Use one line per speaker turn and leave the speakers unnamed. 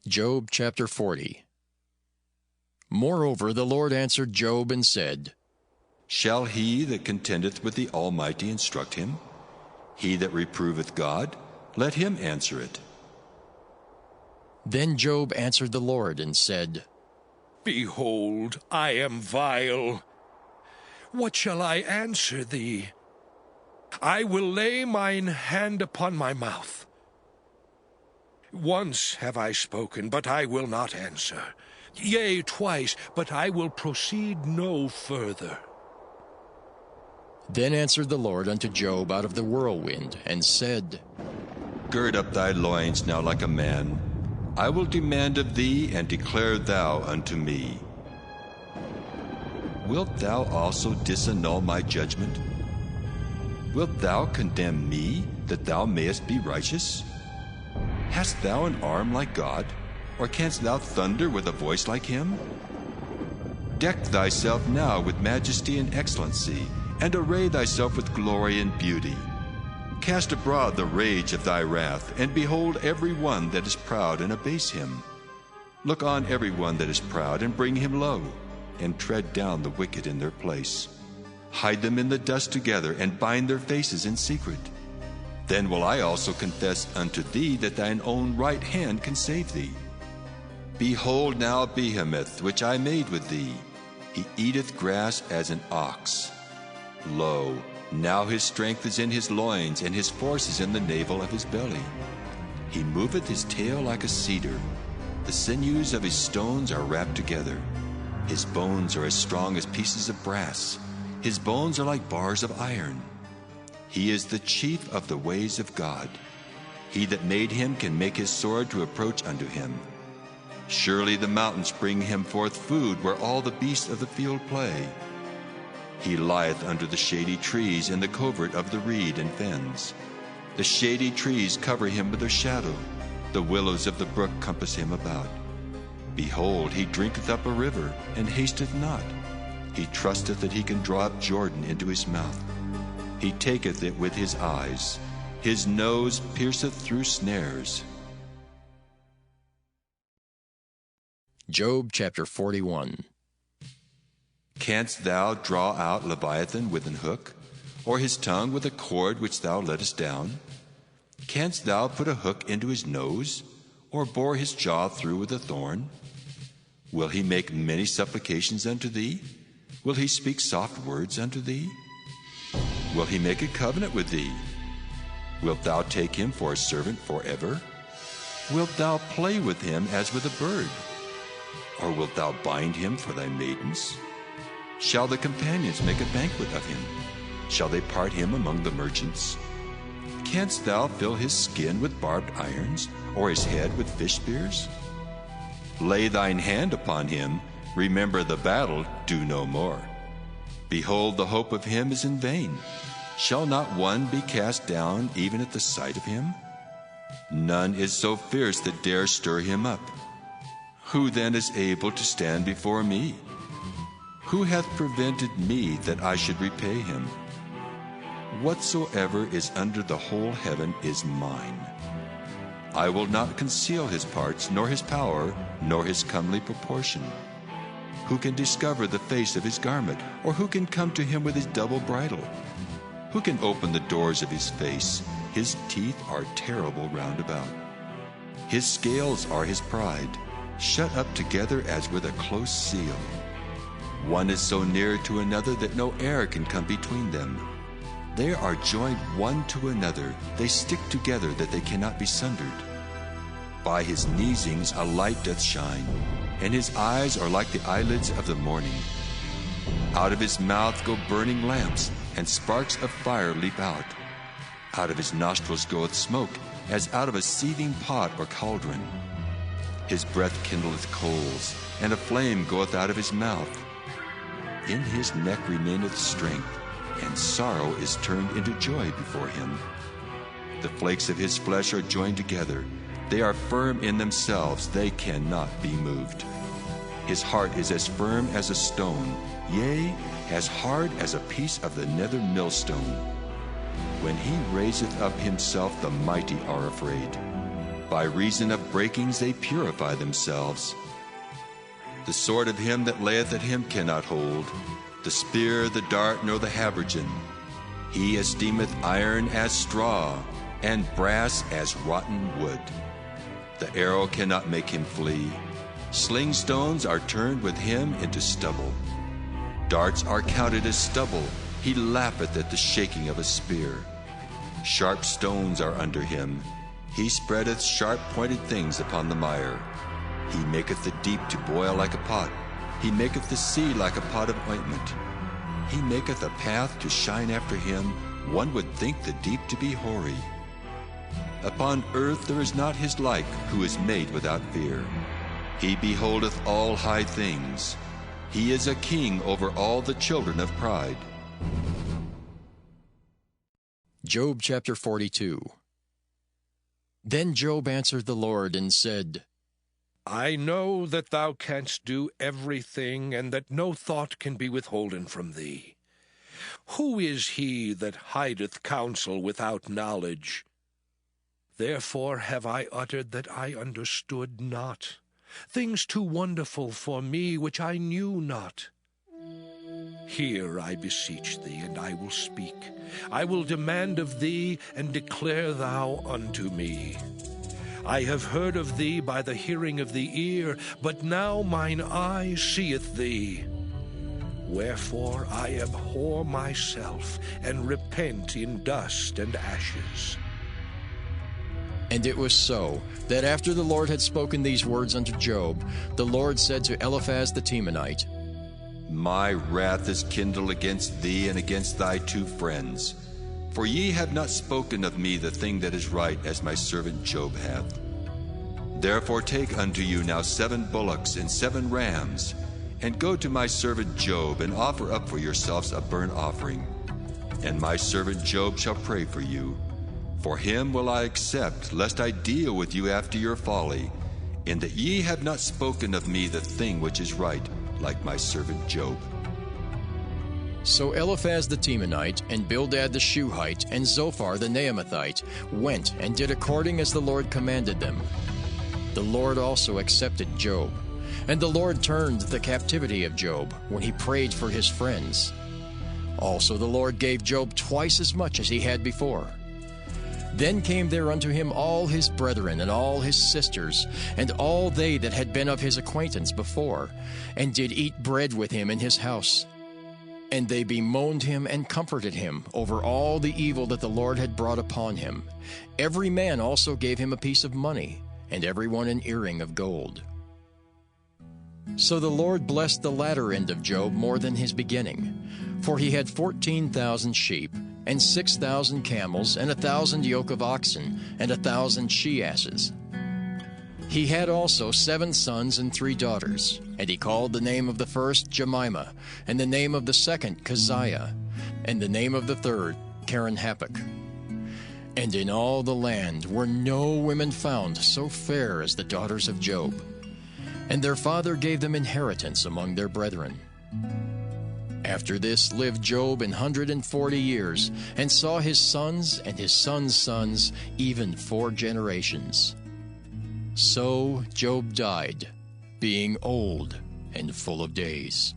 Job chapter 40. Moreover, the Lord answered Job and said,
Shall he that contendeth with the Almighty instruct him? He that reproveth God, let him answer it.
Then Job answered the Lord and said,
Behold, I am vile. What shall I answer thee? I will lay mine hand upon my mouth. Once have I spoken, but I will not answer. Yea, twice, but I will proceed no further.
Then answered the Lord unto Job out of the whirlwind, and said,
Gird up thy loins now like a man. I will demand of thee, and declare thou unto me. Wilt thou also disannul my judgment? Wilt thou condemn me, that thou mayest be righteous? Hast thou an arm like God, or canst thou thunder with a voice like him? Deck thyself now with majesty and excellency, and array thyself with glory and beauty. Cast abroad the rage of thy wrath, and behold every one that is proud, and abase him. Look on every one that is proud, and bring him low, and tread down the wicked in their place. Hide them in the dust together, and bind their faces in secret. Then will I also confess unto thee that thine own right hand can save thee. Behold now Behemoth, which I made with thee. He eateth grass as an ox. Lo, now his strength is in his loins, and his force is in the navel of his belly. He moveth his tail like a cedar. The sinews of his stones are wrapped together. His bones are as strong as pieces of brass. His bones are like bars of iron. He is the chief of the ways of God. He that made him can make his sword to approach unto him. Surely the mountains bring him forth food, where all the beasts of the field play. He lieth under the shady trees in the covert of the reed and fens. The shady trees cover him with their shadow. The willows of the brook compass him about. Behold, he drinketh up a river, and hasteth not. He trusteth that he can draw up Jordan into his mouth. He taketh it with his eyes. His nose pierceth through snares.
Job chapter 41.
Canst thou draw out Leviathan with an hook, or his tongue with a cord which thou lettest down? Canst thou put a hook into his nose, or bore his jaw through with a thorn? Will he make many supplications unto thee? Will he speak soft words unto thee? Will he make a covenant with thee? Wilt thou take him for a servant forever? Wilt thou play with him as with a bird? Or wilt thou bind him for thy maidens? Shall the companions make a banquet of him? Shall they part him among the merchants? Canst thou fill his skin with barbed irons, or his head with fish spears? Lay thine hand upon him, remember the battle, do no more. Behold, the hope of him is in vain. Shall not one be cast down even at the sight of him? None is so fierce that dare stir him up. Who then is able to stand before me? Who hath prevented me that I should repay him? Whatsoever is under the whole heaven is mine. I will not conceal his parts, nor his power, nor his comely proportion. Who can discover the face of his garment, or who can come to him with his double bridle? Who can open the doors of his face? His teeth are terrible round about. His scales are his pride, shut up together as with a close seal. One is so near to another that no air can come between them. They are joined one to another. They stick together that they cannot be sundered. By his neesings a light doth shine, and his eyes are like the eyelids of the morning. Out of his mouth go burning lamps, and sparks of fire leap out. Out of his nostrils goeth smoke, as out of a seething pot or cauldron. His breath kindleth coals, and a flame goeth out of his mouth. In his neck remaineth strength, and sorrow is turned into joy before him. The flakes of his flesh are joined together. They are firm in themselves, they cannot be moved. His heart is as firm as a stone, yea, as hard as a piece of the nether millstone. When he raiseth up himself, the mighty are afraid. By reason of breakings they purify themselves. The sword of him that layeth at him cannot hold, the spear, the dart, nor the habergeon. He esteemeth iron as straw, and brass as rotten wood. The arrow cannot make him flee. Sling stones are turned with him into stubble. Darts are counted as stubble. He laugheth at the shaking of a spear. Sharp stones are under him. He spreadeth sharp-pointed things upon the mire. He maketh the deep to boil like a pot. He maketh the sea like a pot of ointment. He maketh a path to shine after him. One would think the deep to be hoary. Upon earth there is not his like, who is made without fear. He beholdeth all high things. He is a king over all the children of pride.
Job chapter 42. Then Job answered the Lord and said,
I know that thou canst do everything, and that no thought can be withholden from thee. Who is he that hideth counsel without knowledge? Therefore have I uttered that I understood not, things too wonderful for me which I knew not. Hear, I beseech thee, and I will speak. I will demand of thee, and declare thou unto me. I have heard of thee by the hearing of the ear, but now mine eye seeth thee. Wherefore I abhor myself, and repent in dust and ashes.
And it was so, that after the Lord had spoken these words unto Job, the Lord said to Eliphaz the Temanite,
My wrath is kindled against thee and against thy two friends. For ye have not spoken of me the thing that is right, as my servant Job hath. Therefore take unto you now 7 bullocks and 7 rams, and go to my servant Job, and offer up for yourselves a burnt offering. And my servant Job shall pray for you. For him will I accept, lest I deal with you after your folly, in that ye have not spoken of me the thing which is right, like my servant Job.
So Eliphaz the Temanite, and Bildad the Shuhite, and Zophar the Naamathite went and did according as the Lord commanded them. The Lord also accepted Job, and the Lord turned the captivity of Job when he prayed for his friends. Also the Lord gave Job twice as much as he had before. Then came there unto him all his brethren, and all his sisters, and all they that had been of his acquaintance before, and did eat bread with him in his house. And they bemoaned him and comforted him over all the evil that the Lord had brought upon him. Every man also gave him a piece of money, and every one an earring of gold. So the Lord blessed the latter end of Job more than his beginning, for he had 14,000 sheep, and 6,000 camels, and 1,000 yoke of oxen, and 1,000 she-asses. He had also 7 sons and 3 daughters, and he called the name of the first Jemimah, and the name of the second Keziah, and the name of the third Keren-Happuch. And in all the land were no women found so fair as the daughters of Job. And their father gave them inheritance among their brethren. After this lived Job 140 years, and saw his sons and his sons' sons, even 4 generations. So Job died, being old and full of days.